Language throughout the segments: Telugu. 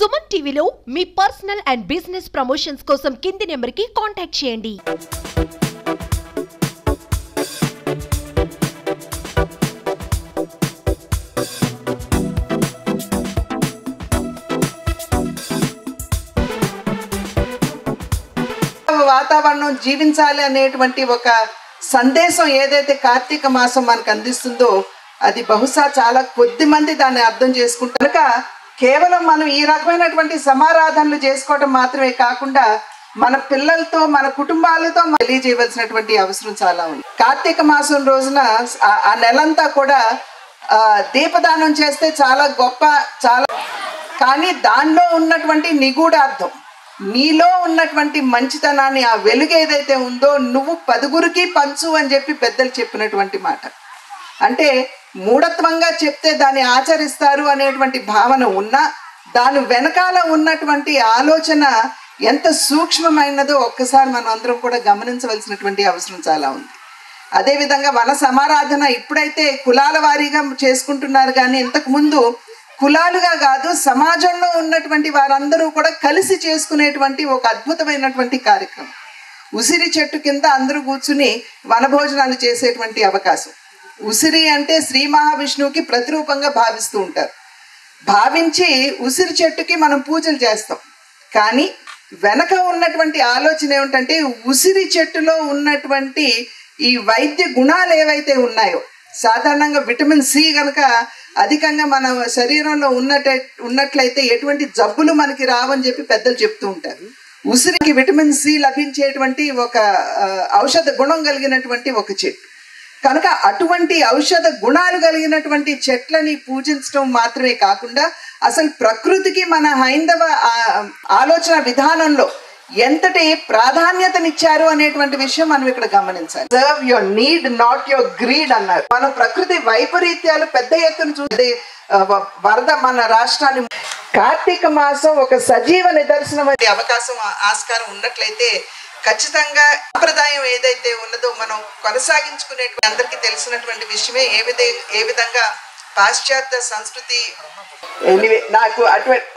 సుమన్ టీవీలో మీ పర్సనల్ అండ్ బిజినెస్ ప్రమోషన్స్ కోసం కింది నెంబర్కి కాంటాక్ట్ చేయండి. వాతావరణం జీవించాలి అనేటువంటి ఒక సందేశం ఏదైతే కార్తీక మాసం మనకు అందిస్తుందో అది బహుశా చాలా కొద్ది మంది దాన్ని అర్థం చేసుకుంటారు. కనుక కేవలం మనం ఈ రకమైనటువంటి సమారాధనలు చేసుకోవడం మాత్రమే కాకుండా మన పిల్లలతో మన కుటుంబాలతో తెలియజేయవలసినటువంటి అవసరం చాలా ఉంది. కార్తీక మాసం రోజున ఆ నెలంతా కూడా దీపదానం చేస్తే చాలా గొప్ప, చాలా కానీ దానిలో ఉన్నటువంటి నిగూఢార్థం, నీలో ఉన్నటువంటి మంచితనాన్ని, ఆ వెలుగు ఏదైతే ఉందో నువ్వు 10గురికి పంచు అని చెప్పి పెద్దలు చెప్పినటువంటి మాట. అంటే మూఢత్వంగా చెప్తే దాన్ని ఆచరిస్తారు అనేటువంటి భావన ఉన్నా దాని వెనకాల ఉన్నటువంటి ఆలోచన ఎంత సూక్ష్మమైనదో ఒక్కసారి మనం అందరం కూడా గమనించవలసినటువంటి అవసరం చాలా ఉంది. అదేవిధంగా వన సమారాధన ఇప్పుడైతే కులాల వారీగా చేసుకుంటున్నారు, కానీ ఇంతకుముందు కులాలుగా కాదు, సమాజంలో ఉన్నటువంటి వారందరూ కూడా కలిసి చేసుకునేటువంటి ఒక అద్భుతమైనటువంటి కార్యక్రమం. ఉసిరి చెట్టు కింద అందరూ కూర్చుని వనభోజనాలు చేసేటువంటి అవకాశం. ఉసిరి అంటే శ్రీ మహావిష్ణువుకి ప్రతిరూపంగా భావిస్తూ ఉంటారు. భావించి ఉసిరి చెట్టుకి మనం పూజలు చేస్తాం. కానీ వెనక ఉన్నటువంటి ఆలోచన ఏమిటంటే ఉసిరి చెట్టులో ఉన్నటువంటి ఈ వైద్య గుణాలు ఏవైతే ఉన్నాయో, సాధారణంగా విటమిన్ సి కనుక అధికంగా మన శరీరంలో ఉన్నట్లయితే ఎటువంటి జబ్బులు మనకి రావని చెప్పి పెద్దలు చెప్తూ ఉంటారు. ఉసిరికి విటమిన్ సి లభించేటువంటి ఒక ఔషధ గుణం కలిగినటువంటి ఒక చెట్టు కనుక అటువంటి ఔషధ గుణాలు కలిగినటువంటి చెట్లని పూజించడం మాత్రమే కాకుండా అసలు ప్రకృతికి మన హైందవ ఆలోచన విధానంలో ఎంతటి ప్రాధాన్యతనిచ్చారు అనేటువంటి విషయం మనం ఇక్కడ గమనించాలి. Serve your need not your greed అన్నారు. మన ప్రకృతి వైపరీత్యాలు పెద్ద ఎత్తున చూస్తే వరద మన రాష్ట్రాన్ని, కార్తీక మాసం ఒక సజీవ నిదర్శనం అనే అవకాశం ఆస్కారం ఉన్నట్లయితే ఖచ్చితంగా సంప్రదాయం ఏదైతే ఉన్నదో మనం కొనసాగించుకునేటువంటి అందరికీ తెలిసినటువంటి విషయమే. ఏ విధంగా పాశ్చాత్య సంస్కృతి, నాకు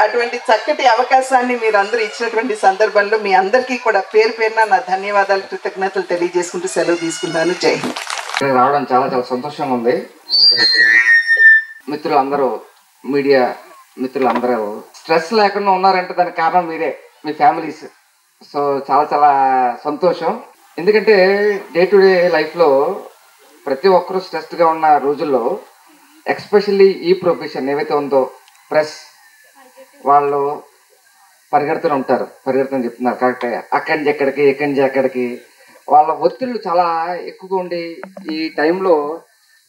అటువంటి చక్కటి అవకాశాన్ని మీరు అందరూ ఇచ్చినటువంటి సందర్భంలో మీ అందరికీ కూడా పేరు పేరున నా ధన్యవాదాలు, కృతజ్ఞతలు తెలియజేసుకుంటూ సెలవు తీసుకున్నాను. జై హింద్. రావడం చాలా చాలా సంతోషంగా ఉంది. మిత్రులందరూ, మీడియా మిత్రులందరూ స్ట్రెస్ లేకుండా ఉన్నారంటే దానికి కారణం మీరే, మీ ఫ్యామిలీస్. సో చాలా చాలా సంతోషం. ఎందుకంటే డే టు డే లైఫ్లో ప్రతి ఒక్కరూ స్ట్రెస్గా ఉన్న రోజుల్లో ఎక్స్పెషల్లీ ఈ ప్రొఫెషన్ ఏవైతే ఉందో ప్రెస్ వాళ్ళు పరిగెడుతూనే ఉంటారు. పరిగెడుతూనే చెప్తున్నారు కరెక్టే. అక్కడి నుంచి ఎక్కడికి, ఎక్కడి నుంచి ఎక్కడికి వాళ్ళ ఒత్తిళ్ళు చాలా ఎక్కువగా ఉండి ఈ టైంలో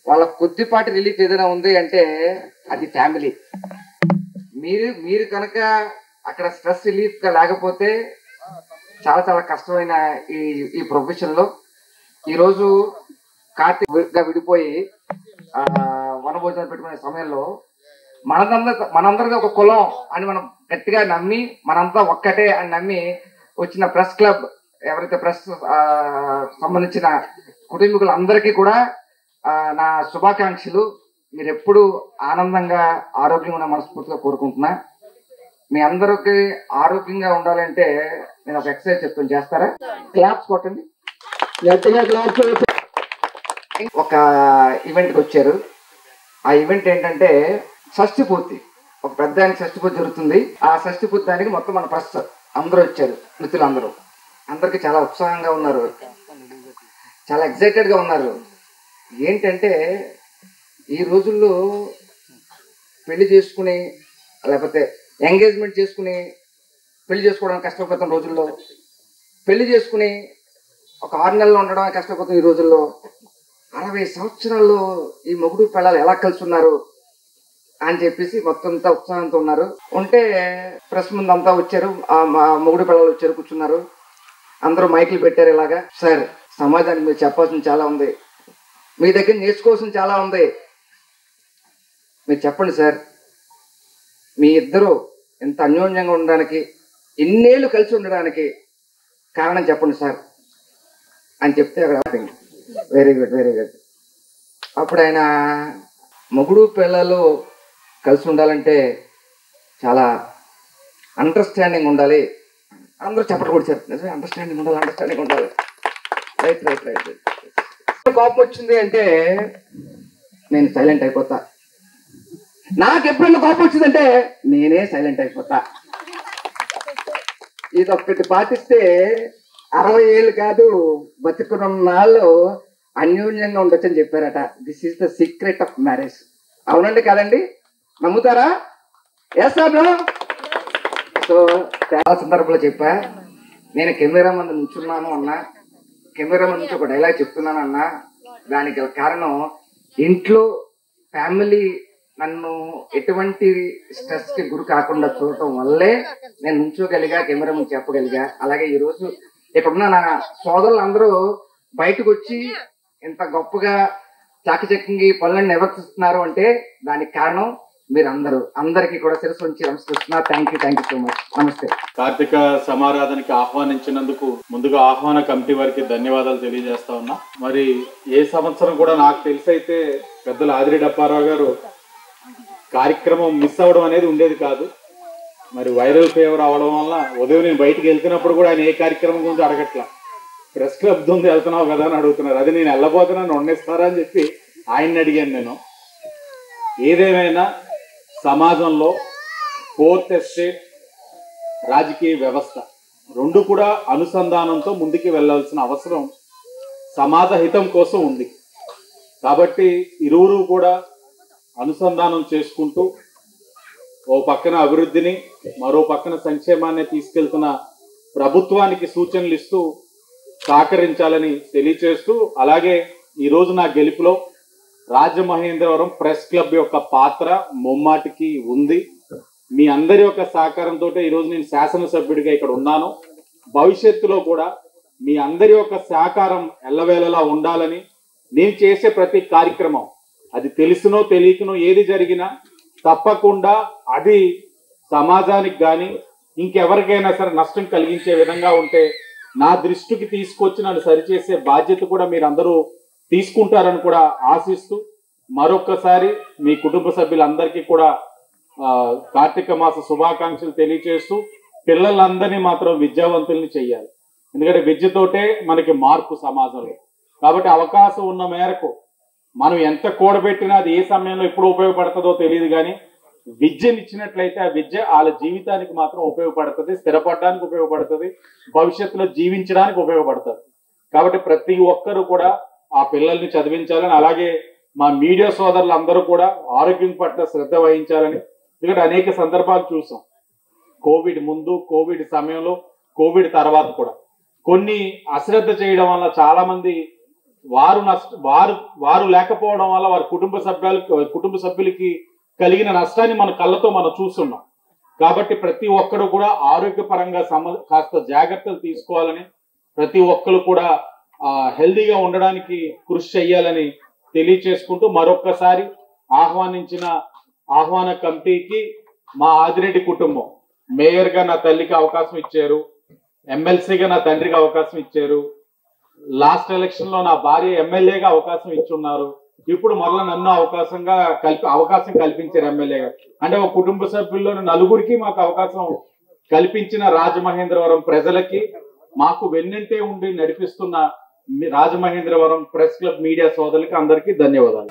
వాళ్ళ కొద్దిపాటి రిలీఫ్ ఏదైనా ఉంది అంటే అది ఫ్యామిలీ. మీరు కనుక అక్కడ స్ట్రెస్ రిలీఫ్గా లేకపోతే చాలా చాలా కష్టమైన ఈ ప్రొఫెషన్లో ఈరోజు కార్తీక విడిపోయి వనభోజనం పెట్టుకునే సమయంలో మనందరికీ ఒక కులం అని మనం గట్టిగా నమ్మి, మనంతా ఒక్కటే అని నమ్మి వచ్చిన ప్రెస్ క్లబ్, ఎవరైతే ప్రెస్ సంబంధించిన కుటుంబీకులందరికీ కూడా నా శుభాకాంక్షలు. మీరు ఎప్పుడు ఆనందంగా ఆరోగ్యంగా ఉన్న మనస్ఫూర్తిగా కోరుకుంటున్నా. మీ అందరికి ఆరోగ్యంగా ఉండాలంటే నేను ఒక ఎక్సర్సైజ్ చెప్తాను, చేస్తారా? క్లాప్స్ కొట్టండి. ఒక ఈవెంట్కి వచ్చారు. ఆ ఈవెంట్ ఏంటంటే షష్ఠి పూర్తి, ఒక పెద్ద ఆయనకి షష్ఠి పూర్తి జరుగుతుంది. ఆ షష్ఠి పూర్తి దానికి మొత్తం మన ప్రెస్ అందరూ వచ్చారు, మిత్రులందరూ. అందరికీ చాలా ఉత్సాహంగా ఉన్నారు, చాలా ఎక్సైటెడ్గా ఉన్నారు. ఏంటంటే ఈ రోజుల్లో పెళ్లి చేసుకుని లేకపోతే ఎంగేజ్మెంట్ చేసుకుని పెళ్లి చేసుకోవడానికి కష్టపడుతున్న రోజుల్లో, పెళ్లి చేసుకుని ఒక 6 నెలలు ఉండడానికి కష్టపడుతున్న ఈ రోజుల్లో 60 సంవత్సరాల్లో ఈ మొగుడు పిల్లలు ఎలా కలిసి ఉన్నారు అని చెప్పేసి మొత్తం అంతా ఉత్సాహంతో ఉన్నారు. ఉంటే ప్రెస్ ముందు అంతా వచ్చారు, మొగుడు పిల్లలు వచ్చారు, కూర్చున్నారు. అందరూ మైకులు పెట్టారు. ఇలాగా, సార్ సమాజానికి మీరు చెప్పాల్సింది చాలా ఉంది, మీ దగ్గర నేర్చుకోవాల్సింది చాలా ఉంది, మీరు చెప్పండి సార్. మీ ఇద్దరు ఎంత అన్యోన్యంగా ఉండడానికి, ఇన్నేళ్ళు కలిసి ఉండడానికి కారణం చెప్పండి సార్ అని చెప్తే అక్కడ వెరీ గుడ్, వెరీ గుడ్. అప్పుడు ఆయన మొగుడు పిల్లలు కలిసి ఉండాలంటే చాలా అండర్స్టాండింగ్ ఉండాలి. అందరూ చెప్పట్లు కూడా చెప్తున్నారు, అండర్స్టాండింగ్ ఉండాలి. రైట్. కోపం వచ్చింది అంటే నేను సైలెంట్ అయిపోతా. నాకు ఎప్పుడైనా కోపం వచ్చిందంటే నేనే సైలెంట్ అయిపోతా. ఇది ఒక్కటి పాటిస్తే 60 ఏళ్ళు కాదు, బతుకున్నాళ్ళు అన్యోన్యంగా ఉండొచ్చని చెప్పారట. This is the secret of marriage. అవునండి కాదండి? నమ్ముతారా? Yes are no? సో చాలా సందర్భంలో చెప్పా, నేను కెమెరా ముందు నుంచున్నాను అన్నా, కెమెరా ముందు నుంచి ఒక డైలాగ్ చెప్తున్నాను అన్నా, దానికి కారణం ఇంట్లో ఫ్యామిలీ నన్ను ఎటువంటి స్ట్రెస్ కి గురి కాకుండా చూడటం వల్లే నేను నుంచోగలిగా, కెమెరా ముందు చెప్పగలిగా. అలాగే ఈ రోజు ఇక్కడున్న నా సోదరులు అందరూ బయటకు వచ్చి ఇంత గొప్పగా చాకచక్యంగా పనులను నిర్వర్తిస్తున్నారు అంటే దానికి కారణం మీరు అందరికీ కూడా శిరస్సు ఉంచి నమస్కరిస్తున్నా. Thank you so much. నమస్తే. కార్తీక సమారాధనకి ఆహ్వానించినందుకు ముందుగా ఆహ్వాన కమిటీ వారికి ధన్యవాదాలు తెలియజేస్తా ఉన్నా. మరి ఏ సంవత్సరం కూడా నాకు తెలిసైతే పెద్దల ఆదిరెడ్డి అప్పారావు గారు కార్యక్రమం మిస్ అవ్వడం అనేది ఉండేది కాదు. మరి వైరల్ ఫీవర్ అవడం వల్ల ఉదయం నేను బయటికి వెళ్తున్నప్పుడు కూడా ఆయన ఏ కార్యక్రమం గురించి అడగట్లా, ప్రెస్ క్లబ్ ఉంది వెళ్తున్నావు కదా అని అడుగుతున్నారు. అది నేను వెళ్ళబోతున్నాను, వండిస్తారా అని చెప్పి ఆయన్ని అడిగాను నేను. ఏదేమైనా సమాజంలో 4th ఎస్టేట్, రాజకీయ వ్యవస్థ రెండు కూడా అనుసంధానంతో ముందుకు వెళ్ళాల్సిన అవసరం సమాజ హితం కోసం ఉంది. కాబట్టి ఇరువురు కూడా అనుసంధానం చేసుకుంటూ ఓ పక్కన అభివృద్ధిని, మరో పక్కన సంక్షేమాన్ని తీసుకెళ్తున్న ప్రభుత్వానికి సూచనలు ఇస్తూ సహకరించాలని తెలియచేస్తూ, అలాగే ఈరోజు నా గెలుపులో రాజమహేంద్రవరం ప్రెస్ క్లబ్ యొక్క పాత్ర ముమ్మాటికి ఉంది. మీ అందరి యొక్క సహకారంతో ఈరోజు నేను శాసనసభ్యుడిగా ఇక్కడ ఉన్నాను. భవిష్యత్తులో కూడా మీ అందరి యొక్క సహకారం ఎల్లవేళలా ఉండాలని, నేను చేసే ప్రతి కార్యక్రమం అది తెలిసినో తెలియకనో ఏది జరిగినా తప్పకుండా అది సమాజానికి కానీ ఇంకెవరికైనా సరే నష్టం కలిగించే విధంగా ఉంటే నా దృష్టికి తీసుకొచ్చి నన్ను సరిచేసే బాధ్యత కూడా మీరందరూ తీసుకుంటారని కూడా ఆశిస్తూ, మరొక్కసారి మీ కుటుంబ సభ్యులందరికీ కూడా కార్తీక మాస శుభాకాంక్షలు తెలియజేస్తూ, పిల్లలందరినీ మాత్రం విద్యావంతుల్ని చెయ్యాలి. ఎందుకంటే విద్యతోటే మనకి మార్పు సమాజంలో. కాబట్టి అవకాశం ఉన్న మేరకు మనం ఎంత కూడబెట్టినా అది ఏ సమయంలో ఎప్పుడు ఉపయోగపడుతుందో తెలియదు, కానీ విద్యనిచ్చినట్లయితే ఆ విద్య వాళ్ళ జీవితానికి మాత్రం ఉపయోగపడుతుంది, స్థిరపడడానికి ఉపయోగపడుతుంది, భవిష్యత్తులో జీవించడానికి ఉపయోగపడుతుంది. కాబట్టి ప్రతి ఒక్కరూ కూడా ఆ పిల్లల్ని చదివించాలని, అలాగే మా మీడియా సోదరులు అందరూ కూడా ఆరోగ్యం పట్ల శ్రద్ధ వహించాలని. ఎందుకంటే అనేక సందర్భాలు చూసాం, కోవిడ్ ముందు, కోవిడ్ సమయంలో, కోవిడ్ తర్వాత కూడా కొన్ని అశ్రద్ధ చేయడం వల్ల చాలా మంది వారు లేకపోవడం వల్ల వారి కుటుంబ సభ్యులకి కలిగిన నష్టాన్ని మన కళ్ళతో మనం చూస్తున్నాం. కాబట్టి ప్రతి ఒక్కరు కూడా ఆరోగ్యపరంగా కాస్త జాగ్రత్తలు తీసుకోవాలని, ప్రతి ఒక్కరు కూడా హెల్దీగా ఉండడానికి కృషి చేయాలని తెలియచేసుకుంటూ, మరొక్కసారి ఆహ్వానించిన ఆహ్వాన కమిటీకి మా ఆదిరెడ్డి కుటుంబం, మేయర్గా నా తల్లికి అవకాశం ఇచ్చారు, ఎమ్మెల్సీగా నా తండ్రికి అవకాశం ఇచ్చారు, లాస్ట్ ఎలక్షన్ లో నా భార్య ఎమ్మెల్యేగా అవకాశం ఇచ్చున్నారు, ఇప్పుడు మరలా నన్ను అవకాశం కల్పించారు ఎమ్మెల్యేగా. అంటే ఒక కుటుంబ సభ్యుల్లో నలుగురికి మాకు అవకాశం కల్పించిన రాజమహేంద్రవరం ప్రజలకి, మాకు వెన్నంటే ఉండి నడిపిస్తున్న రాజమహేంద్రవరం ప్రెస్ క్లబ్ మీడియా సోదరులకి అందరికీ ధన్యవాదాలు.